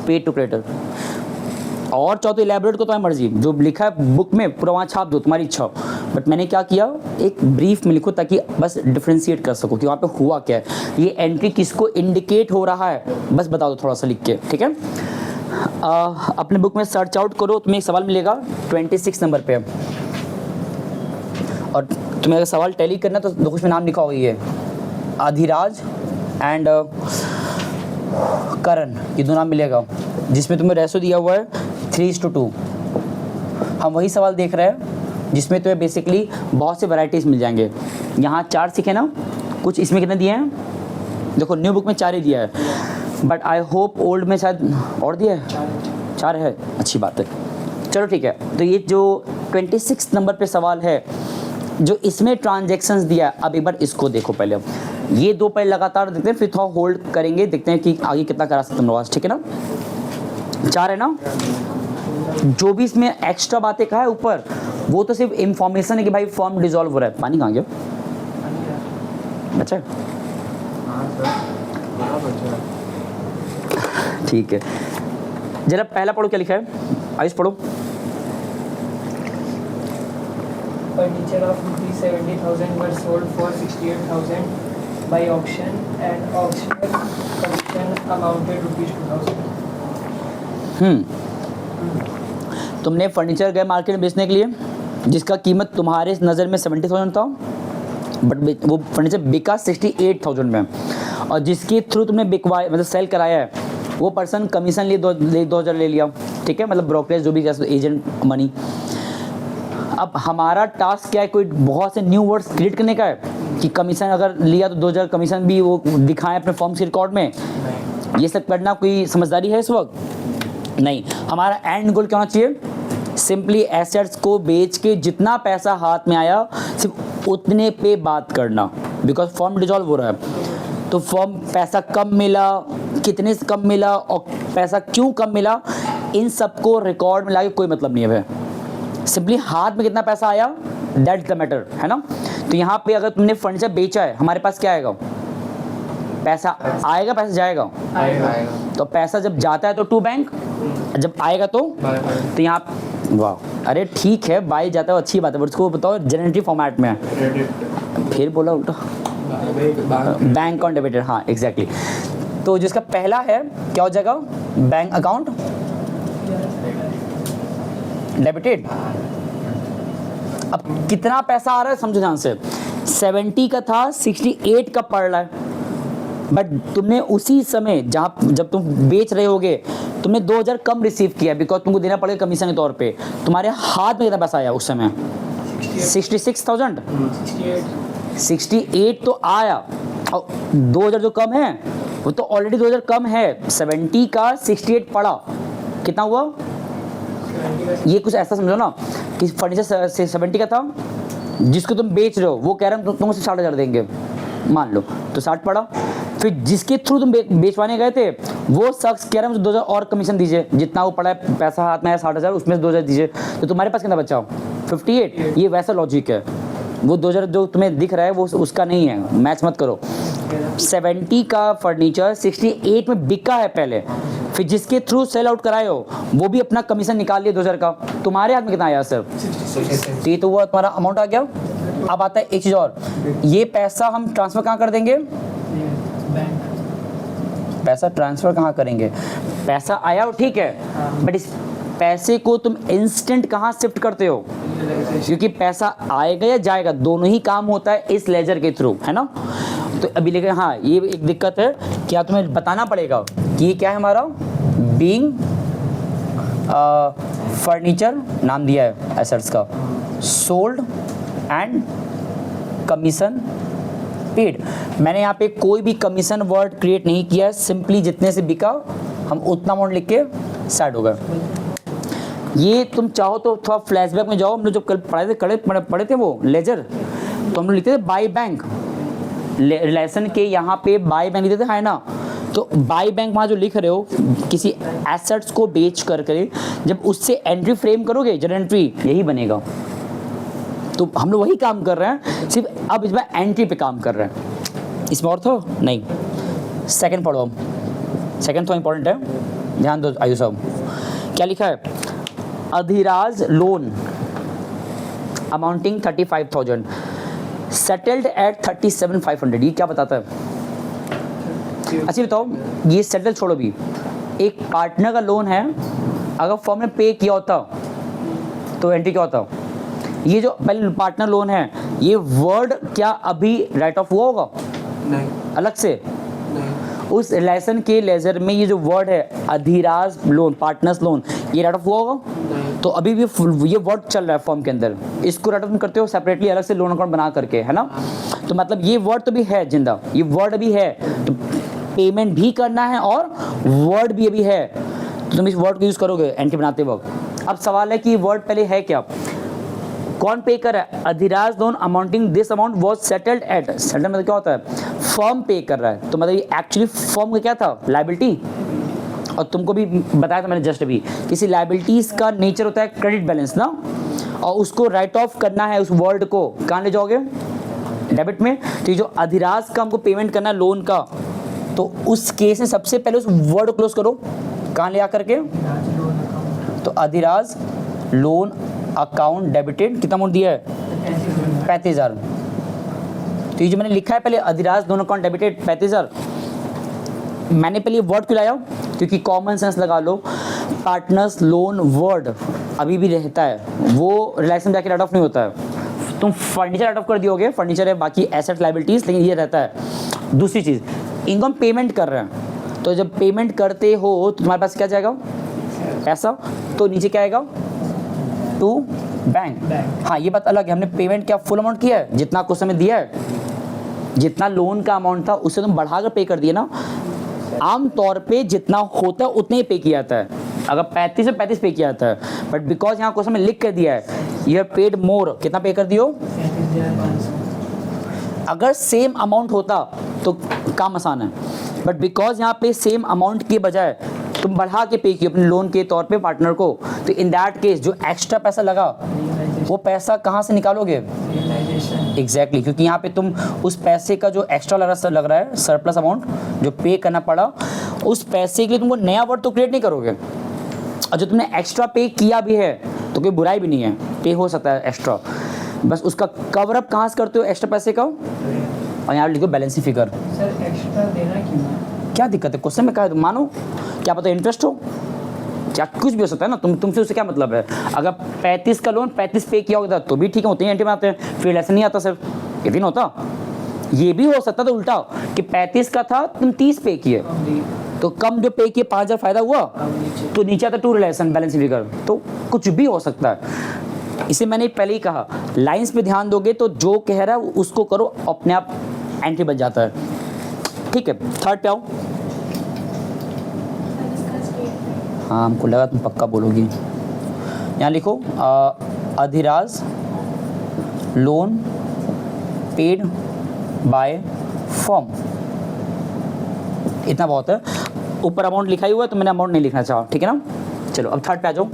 Speaker 1: पे टू क्रेडिटर। और चाहो तो इलेबोरेट को तुम्हारी मर्जी, जो लिखा है बुक में पूरा वहाँ छाप दो, तुम्हारी इच्छा। बट मैंने क्या किया, एक ब्रीफ में लिखो ताकि बस डिफ्रेंशिएट कर सको कि वहाँ पे हुआ क्या है, ये एंट्री किसको इंडिकेट हो रहा है, बस बता दो थोड़ा सा लिख के, ठीक है। अपने बुक में सर्च आउट करो, तुम्हें एक सवाल मिलेगा 26 नंबर पे, और तुम्हें अगर सवाल टैली करना तो देखो उसमें नाम लिखा होगा, ये अधिराज एंड करण, ये दो नाम मिलेगा, जिसमें तुम्हें रेशो दिया हुआ है 3:2। हम वही सवाल देख रहे हैं जिसमें तुम्हें बेसिकली बहुत से वैरायटीज़ मिल जाएंगे। यहाँ 4 सीखे ना, कुछ इसमें कितने दिए हैं? देखो न्यू बुक में 4 ही दिया है, बट आई होप ओल्ड में शायद और दिया है, 4 है, अच्छी बात है। चलो ठीक है, तो ये जो 26 नंबर पे सवाल है जो इसमें ट्रांजैक्शंस दिया है, अब एक बार इसको देखो पहले। अब ये 2 पहले लगातार देखते हैं, फिर थोड़ा होल्ड करेंगे, देखते हैं कि आगे कितना करा सकते हैं हम, ठीक है ना। 4 है ना। जो भी इसमें एक्स्ट्रा बातें कहा है ऊपर, वो तो सिर्फ इंफॉर्मेशन है कि भाई फॉर्म डिसॉल्व हो रहा है। पानी कहाँ गया? बच्चा, ठीक है। जरा पहला पढ़ो, क्या लिखा है, आयुष पढ़ो।
Speaker 3: Furniture of rupees 70,000 were sold for 68,000 by auction and auctioneer commission amounted rupees 2,000.
Speaker 1: तुमने फर्नीचर गए मार्केट में बेचने के लिए, जिसका कीमत तुम्हारे नज़र में 70,000 था, बट वो फर्नीचर बिका 68,000 में, और जिसके थ्रू तुमने बिकवाया मतलब सेल कराया है, वो पर्सन कमीशन लिए 2,000 ले लिया, ठीक है, मतलब ब्रोकरेज जो भी एजेंट मनी। अब हमारा टास्क क्या है, कोई बहुत से न्यू वर्ड्स क्रिएट करने का है कि कमीशन अगर लिया तो 2,000 कमीशन भी वो दिखाएं अपने फॉर्म्स के रिकॉर्ड में। ये सब करना कोई समझदारी है इस वक्त? नहीं। हमारा एंड गोल क्या होना चाहिए? सिंपली एसेट्स को बेच के जितना पैसा हाथ में आया सिर्फ उतने पे बात करना, बिकॉज फॉर्म डिजॉल्व हो रहा है। तो फॉर्म पैसा कम मिला, कितने से कम मिला और पैसा क्यों कम मिला, इन सबको रिकॉर्ड में लाके कोई मतलब नहीं है भाई। सिंपली हाथ में कितना पैसा आया, दैट्स द मैटर, है ना। तो यहाँ पे अगर तुमने फर्नीचर बेचा है, हमारे पास क्या आएगा, पैसा आएगा, पैसा जाएगा। तो पैसा जब जाता है तो टू बैंक, जब आएगा तो यहाँ, वाह, अरे ठीक है, बाई जाता है अच्छी बात है, बट उसको बताओ जनरेटिव फॉर्मेट में है। फिर बोला उल्टा, बैंक ऑन डेबिटेड, हाँ एग्जैक्टली। तो जिसका पहला है क्या हो जाएगा, बैंक अकाउंट डेबिटेड। अब कितना पैसा आ रहा है समझो ध्यान से, 70 का था, 68 का पड़ रहा है, बट तुमने उसी समय जब तुम बेच रहे होगे तुमने 2000 कम रिसीव किया, बिकॉज तुमको देना पड़ेगा कमीशन के तौर पे। तुम्हारे हाथ में कितना पैसा आया उस समय, 66,000, 68 तो आया, और 2000 जो कम है वो तो ऑलरेडी 2000 कम है, 70 का 68 पड़ा, कितना हुआ, ये कुछ ऐसा समझो ना कि फर्नीचर से 70 का था, जिसको तुम बेच रहे हो वो कह रहे हैं तुम उसे 60,000 देंगे, मान लो, तो 60 पड़ा। फिर जिसके थ्रू तुम बेचवाने गए थे वो शख्स कह रहे हैं मुझे 2000 और कमीशन दीजिए, जितना वो पड़ा है पैसा हाथ में आया 60,000, उसमें से 2000 दीजिए, तो तुम्हारे पास कितना बचा, 58। ये वैसा लॉजिक है, वो 2000 जो तुम्हें दिख रहा है वो उसका नहीं है, मैच मत करो। 70 का फर्नीचर 68 में बिका है पहले, फिर जिसके थ्रू सेल आउट कराए हो वो भी अपना कमीशन निकाल लिया 2000 का, तुम्हारे हाथ में कितना आया सर, ये तो वो तुम्हारा अमाउंट आ गया। अब आता है एक चीज़ और, ये पैसा हम ट्रांसफ़र कहाँ कर देंगे, पैसा ट्रांसफ़र कहाँ करेंगे, पैसा आया हो ठीक है, बट इस पैसे को तुम इंस्टेंट कहाँ शिफ्ट करते हो, क्योंकि पैसा आएगा या जाएगा दोनों ही काम होता है इस लेजर के थ्रू, है ना। तो अभी लेकिन हाँ ये एक दिक्कत है, क्या तुम्हें बताना पड़ेगा कि ये क्या है हमारा, बीइंग फर्नीचर नाम दिया है एसेट्स का, सोल्ड एंड कमीशन पेड। मैंने यहाँ पे कोई भी कमीशन वर्ड क्रिएट नहीं किया है, सिंपली जितने से बिका हम उतना अमाउंट लिख के साइड हो गए। ये तुम चाहो तो थोड़ा फ्लैशबैक में जाओ, हम लोग जब कल पढ़े थे वो लेजर, तो हम लोग लिखते थे बाई बैंक, रिलेशन के यहाँ पे बाई बैंक लिखते थे, है ना। तो बाई बैंक वहाँ जो लिख रहे हो किसी एसेट्स को बेच कर जब उससे एंट्री फ्रेम करोगे, जनरल एंट्री यही बनेगा। तो हम लोग वही काम कर रहे हैं, सिर्फ अब इसमें एंट्री पे काम कर रहे हैं, इसमें और तो नहीं। सेकंड पढ़ो, सेकंड तो इम्पोर्टेंट है, ध्यान दो आयु साहब, क्या लिखा है, Adhiraj loan amounting 35,000 settled at 37,500, ये क्या बताता है। अच्छा बताओ, ये सेटल छोड़ो भी, एक पार्टनर का लोन है, अगर फर्म ने पे किया होता तो एंट्री क्या होता, ये जो पहले पार्टनर लोन है ये वर्ड क्या अभी राइट ऑफ हुआ होगा,
Speaker 2: नहीं,
Speaker 1: अलग से
Speaker 2: नहीं,
Speaker 1: उस रिलेशन के लेजर में ये जो वर्ड है अधिराज लोन, पार्टनर्स लोन, ये राइट ऑफ हुआ होगा,
Speaker 2: नहीं,
Speaker 1: तो अभी भी ये वर्ड चल रहा है फॉर्म के अंदर, इसको राइट ऑफ करते हो सेपरेटली अलग से लोन अकाउंट बना करके, है ना। तो मतलब ये वर्ड तो भी है जिंदा, ये वर्ड अभी है, तो पेमेंट भी करना है और वर्ड भी अभी है, तो तुम इस वर्ड को यूज करोगे एंट्री बनाते वक्त। अब सवाल है कि वर्ड पहले है क्या, कौन पे कर रहा है, Adhiraj loan amounting this amount was settled at, settle मतलब क्या होता है, फर्म पे कर रहा है, तो मतलब ये एक्चुअली फर्म का क्या था, लायबिलिटी। और तुमको भी बताया था मैंने जस्ट अभी, किसी लायबिलिटीज का नेचर होता है क्रेडिट बैलेंस ना, और उसको राइट ऑफ करना है, उस वर्ड को कहाँ ले जाओगे, डेबिट में। तो जो अधिराज का हमको पेमेंट करना है लोन का, तो उस केस में सबसे पहले उस वर्ड को क्लोज करो, कहाँ ले आकर के, तो अधिराज लोन अकाउंट डेबिटेड, कितना अमाउंट दिया है, 35,000। तो ये जो मैंने लिखा है पहले अधिराज लोन अकाउंट डेबिटेड 35,000, मैंने पहले वर्ड क्यों लाया, क्योंकि कॉमन सेंस लगा लो, पार्टनर्स लोन वर्ड अभी भी रहता है, वो रिलेशन जाके राइट ऑफ नहीं होता है। तुम फर्नीचर राइट ऑफ कर दियोगे, फर्नीचर है बाकी एसेट लायबिलिटीज, लेकिन ये रहता है। दूसरी चीज़, इनको हम पेमेंट कर रहे हैं, तो जब पेमेंट करते हो तो तुम्हारे पास क्या जाएगा, पैसा, तो नीचे क्या आएगा, टू बैंक। हाँ ये बात अलग है, हमने पेमेंट क्या फुल अमाउंट किया है, जितना कुछ समय दिया है, जितना लोन का अमाउंट था उससे तुम बढ़ाकर पे कर दिए ना। आम तौर पे जितना होता है उतने ही पे किया जाता है, अगर 35 में 35 पे किया जाता है, बट बिकॉज यहाँ क्वेश्चन में लिख कर दिया है यू हैव पेड मोर, कितना पे कर दियो?
Speaker 3: 35,500।
Speaker 1: अगर सेम अमाउंट होता तो काम आसान है, बट बिकॉज यहाँ पे सेम अमाउंट के बजाय तुम बढ़ा के पे किए अपने लोन के तौर पे पार्टनर को, तो इन दैट केस जो एक्स्ट्रा पैसा लगा वो पैसा कहाँ से निकालोगे? एग्जैक्टली, क्योंकि यहाँ पे तुम उस पैसे का जो एक्स्ट्रा लग रहा है सरप्लस अमाउंट जो पे करना पड़ा, उस पैसे के लिए तुमको नया वर्ड तो क्रिएट नहीं करोगे। और जो तुमने एक्स्ट्रा पे किया भी है तो कोई बुराई भी नहीं है, पे हो सकता है एक्स्ट्रा, बस उसका कवर अप कहाँ से करते हो एक्स्ट्रा पैसे का, और यहाँ लिखो बैलेंसिंग फिगर।
Speaker 3: सर एक्स्ट्रा देना क्यों है?
Speaker 1: क्या दिक्कत है? क्वेश्चन में कहा है, मानो क्या पता इंटरेस्ट हो, क्या कुछ भी हो सकता है ना, तुमसे उससे क्या मतलब है? अगर 35 का लोन 35 पे किया होता तो भी ठीक है, होते ही एंट्री में आते हैं, फिर ऐसा नहीं आता सिर्फ इतनी होता। ये भी हो सकता था उल्टा कि 35 का था तुम 30 पे किए, तो कम जो पे किए 5,000 फायदा हुआ, तो नीचे आता टू रिलेशन बैलेंस फिगर, तो कुछ भी हो सकता है। इसे मैंने पहले ही कहा, लाइंस पे ध्यान दोगे तो जो कह रहा है उसको करो, अपने आप एंट्री बन जाता है। ठीक है, थर्ड पे आओ। हाँ, हमको लगा तुम पक्का बोलोगी। यहाँ लिखो Adhiraj loan paid by firm, इतना बहुत है। ऊपर अमाउंट लिखा ही हुआ है तो मैंने अमाउंट नहीं लिखना चाहा, ठीक है ना। चलो अब थर्ड पे आ जाओ।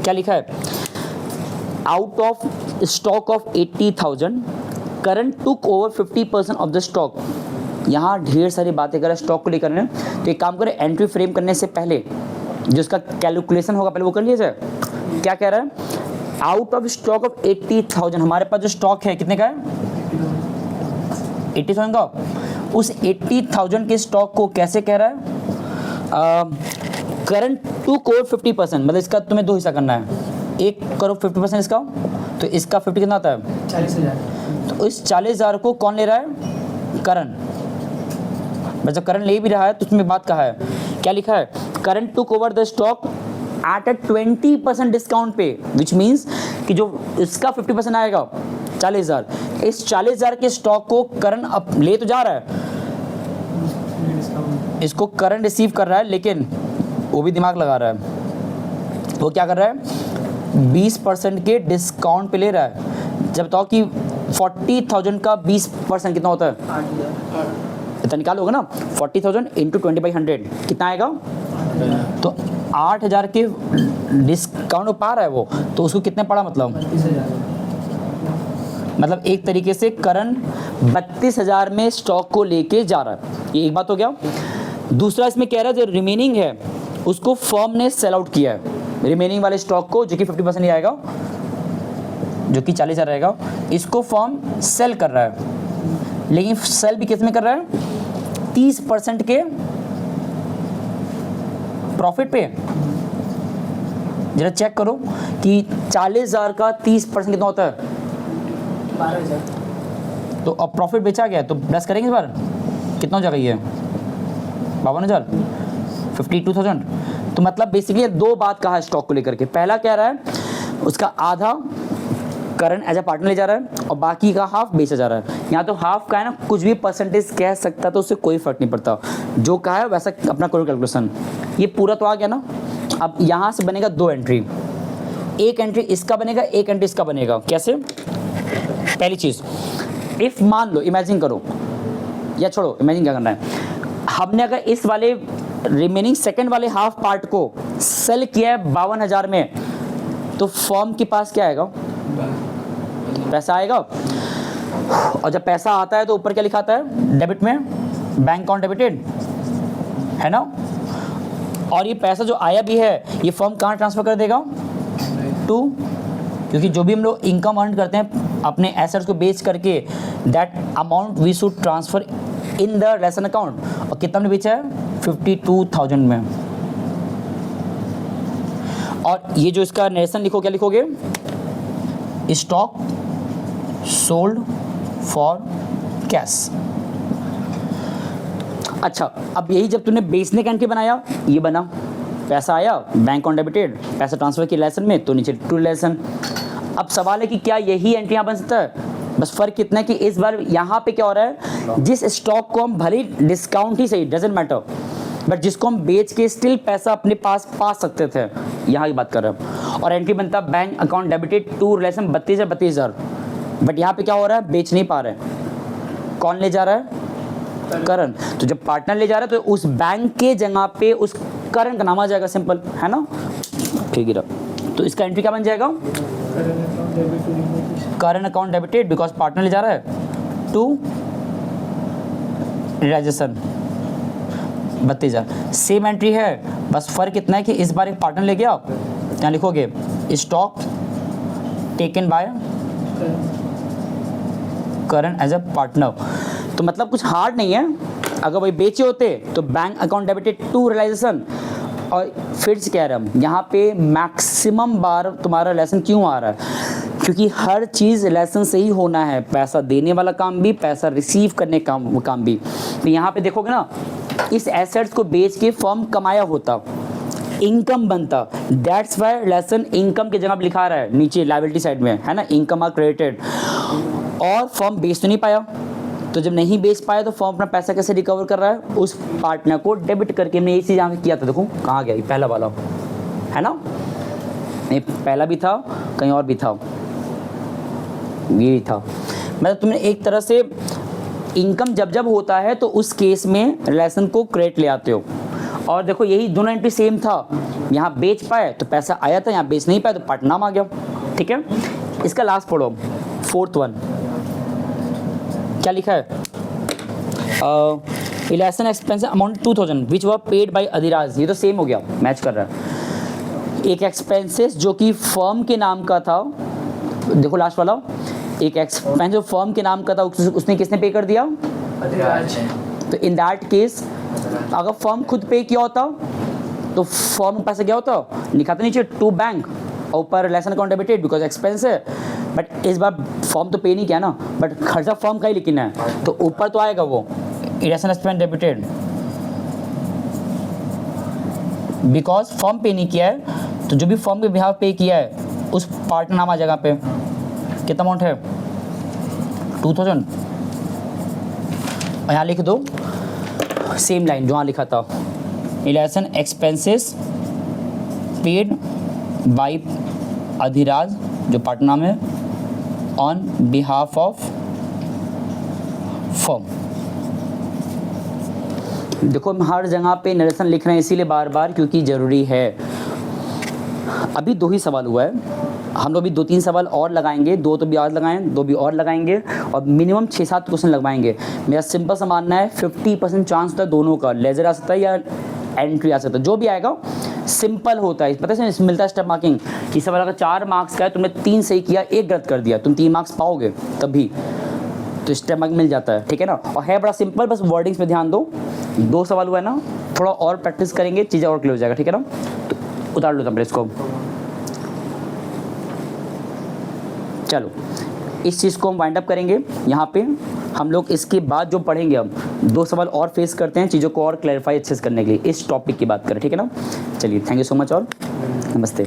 Speaker 1: क्या लिखा है? Out of stock of 80,000 current took over 50% of the stock. यहाँ ढेर सारी बातें करें स्टॉक को लेकर, तो एक काम करें, एंट्री फ्रेम करने से पहले जो इसका कैलकुलेशन होगा पहले वो कर लिया जाए। क्या कह रहा है? आउट ऑफ स्टॉक ऑफ 80,000, हमारे पास जो स्टॉक है कितने का है? 80,000 का। उस 80,000 के स्टॉक को कैसे कह रहा है? करंट टू कोर 50%, मतलब इसका तुम्हें दो हिस्सा करना है, एक करो 50% इसका, तो इसका 50 कितना आता है?
Speaker 3: 40,000।
Speaker 1: तो इस 40,000 को कौन ले रहा है? करण। बस जब करण ले भी रहा है तो उसमें बात कहा है, क्या लिखा है? Current took over the stock at a 20% discount पे, विच मीन्स कि जो इसका 50% आएगा 40,000, इस 40,000 के स्टॉक को करण अब ले तो जा रहा है, इसको करण रिसीव कर रहा है, लेकिन वो भी दिमाग लगा रहा है। वो क्या कर रहा है? 20% के डिस्काउंट पे ले रहा है। जब बताओ कि 40,000 का 20% कितना होता है?
Speaker 3: 8,000।
Speaker 1: इतना निकालोगे ना, 40,000 इंटू 20/100 कितना आएगा? तो 8,000 के डिस्काउंट पा रहा है वो, तो उसको कितने पड़ा? मतलब
Speaker 3: 32,000।
Speaker 1: मतलब एक तरीके से करण 32,000 में स्टॉक को लेके जा रहा है। ये एक बात हो गया। दूसरा इसमें कह रहा है जो रिमेनिंग है उसको फर्म ने सेल आउट किया है, रिमेनिंग वाले स्टॉक को जो कि 50% ही आएगा, जो कि 40,000 रहेगा, इसको फर्म सेल कर रहा है। लेकिन सेल भी किस में कर रहा है? 30% के प्रॉफिट पे। जरा चेक करो कि 40,000 का 30% कितना होता है?
Speaker 3: 12,000।
Speaker 1: तो अब प्रॉफिट बेचा गया तो प्लस करेंगे इस बार, कितना हो जाएगा ये? 52,000, 52,000। तो मतलब बेसिकली दो बात कहा है स्टॉक को लेकर के। पहला कह रहा है उसका आधा करंट एज ए पार्टनर ले जा रहा है और बाकी का हाफ बेचा जा रहा है। यहाँ तो हाफ का है ना, कुछ भी परसेंटेज कह सकता तो उससे कोई फर्क नहीं पड़ता, जो कहा है वैसा अपना करो कैलकुलेशन। ये पूरा तो आ गया ना। अब यहाँ से बनेगा दो एंट्री, एक एंट्री इसका बनेगा, एक एंट्री इसका बनेगा। कैसे? पहली चीज़, इफ मान लो, इमेजिन करो, या छोड़ो इमेजिन क्या करना है, हमने अगर इस वाले रिमेनिंग सेकंड वाले हाफ पार्ट को सेल किया है 52,000 में, तो फर्म के पास क्या आएगा? पैसा आएगा। और जब पैसा आता है तो ऊपर क्या लिखा आता है? डेबिट में बैंक अकाउंट डेबिटेड, है ना। और ये पैसा जो आया भी है ये फर्म कहाँ ट्रांसफर कर देगा? टू, क्योंकि जो भी हम लोग इनकम अर्न करते हैं अपने एसेट्स को बेच करके, that amount we should transfer in the ration account. और कितना हमने बेचा है? 52,000 में। और ये जो इसका नरेशन लिखो, क्या लिखोगे? Stock sold for cash. अच्छा, अब यही जब तूने बेचने का एंट्री बनाया, ये बना, पैसा आया, बैंक ऑन डेबिटेड, पैसा ट्रांसफर किया रिलेशन में, तो नीचे टू रिलेशन। अब सवाल है कि क्या यही एंट्री यहाँ बन सकता है? बस फर्क कितना है कि इस बार यहाँ पे क्या हो रहा है, जिस स्टॉक को हम भले डिस्काउंट ही सही, डजेंट मैटर, बट जिसको हम बेच के स्टिल पैसा अपने पास पा सकते थे, यहाँ की बात कर रहे हैं। और एंट्री बनता bank account debited to relation 32,000, but यहाँ पे क्या हो रहा है, बेच नहीं पा रहे हैं। कौन ले जा रहा है, करण। तो जब पार्टनर ले जा रहा है तो उस बैंक के जगह पे उस करण का नाम आ जाएगा, सिंपल है ना, ठीक है। तो इसका एंट्री क्या बन जाएगा, current account debited because partner ले जा रहा है टू रियलाइजेशन 32,000। सेम एंट्री है, बस फर्क इतना है कि इस बार एक पार्टनर ले गया, यहाँ लिखोगे stock taken by current as a partner. तो मतलब कुछ हार्ड नहीं है, अगर वही बेचे होते तो bank account debited to realisation. और फिर से कह रहे हम यहाँ पे मैक्सिमम बार तुम्हारा लेसन क्यों आ रहा है, क्योंकि हर चीज़ लेसन से ही होना है, पैसा देने वाला काम भी, पैसा रिसीव करने का काम भी। तो यहाँ पे देखोगे ना, इस एसेट्स को बेच के फर्म कमाया होता, इनकम बनता, दैट्स वाई लेसन इनकम की जगह लिखा रहा है नीचे लायबिलिटी साइड में, है ना, इनकम आर क्रेडिटेड। और फर्म बेच तो नहीं पाया, तो जब नहीं बेच पाया तो फर्म अपना पैसा कैसे रिकवर कर रहा है, उस पार्टनर को डेबिट करके। हमने ये चीज़ यहाँ पे किया था, देखो कहाँ गया, ये पहला वाला है ना, ये पहला भी था, कहीं और भी था, ये था। मतलब तुमने एक तरह से इनकम जब जब होता है तो उस केस में रिलेशन को क्रेडिट ले आते हो। और देखो यही दोनों एंट्री सेम था, यहाँ बेच पाए तो पैसा आया था, यहाँ बेच नहीं पाए तो पार्टनर नाम आ गया, ठीक है। इसका लास्ट पढ़ो, फोर्थ वन क्या लिखा है, election expense amount 2,000 which were paid by Adhiraj. ये तो सेम हो गया, मैच कर रहा है। एक एक्सपेंसेस जो कि फर्म के नाम का था, देखो लास्ट वाला, एक एक्सपेंस जो फर्म के नाम का था उसने किसने पे कर दिया,
Speaker 3: अधिराज।
Speaker 1: तो इन दैट केस अगर फर्म खुद पे किया होता तो फर्म में पैसा क्या होता, लिखा था नीचे टू बैंक और ऊपर relation account debited because expense है। बट इस बार फॉर्म तो पे नहीं किया ना, बट खर्चा फॉर्म का ही लिखना है, तो ऊपर तो आएगा वो relation expense debited because form पे नहीं किया है, तो जो भी फॉर्म के बिहाफ पे किया है उस पार्टनर नाम आ जगह पे। कितना अमाउंट है, 2,000। और यहाँ लिख दो सेम लाइन जो यहाँ लिखा था, realisation expenses paid by Adhiraj जो पार्टनर नाम है ऑन बिहाफ ऑफ फर्म। देखो हम हर जगह पे नरेशन लिख रहे हैं इसीलिए बार बार, क्योंकि ज़रूरी है। अभी 2 ही सवाल हुआ है, हम लोग भी 2-3 सवाल और लगाएंगे, 2 तो भी आज लगाएं, 2 भी और लगाएंगे और मिनिमम 6-7 क्वेश्चन लगवाएंगे। मेरा सिंपल सा मानना है 50% चांस होता है दोनों का, लेजर आ सकता है या एंट्री आ सकता है, जो भी आएगा सिंपल होता है। पता है इसमें मिलता है स्टेप मार्किंग, कि सवाल अगर 4 मार्क्स का है तुमने 3 सही किया, 1 गलत कर दिया, तुम 3 मार्क्स पाओगे तभी, तो स्टेप मार्किंग मिल जाता है, ठीक है ना। और है बड़ा सिंपल, बस वर्डिंग्स पे ध्यान दो। 2 सवाल हुआ है ना, थोड़ा और प्रैक्टिस करेंगे चीज़ें और क्लियर हो जाएगा, ठीक है ना। तो उतार लो तब इसको, चलो इस चीज़ को हम वाइंड अप करेंगे यहाँ पे। हम लोग इसके बाद जो पढ़ेंगे, हम 2 सवाल और फेस करते हैं चीज़ों को और क्लैरिफाई अच्छे से करने के लिए, इस टॉपिक की बात करें, ठीक है ना। चलिए थैंक यू सो मच और नमस्ते।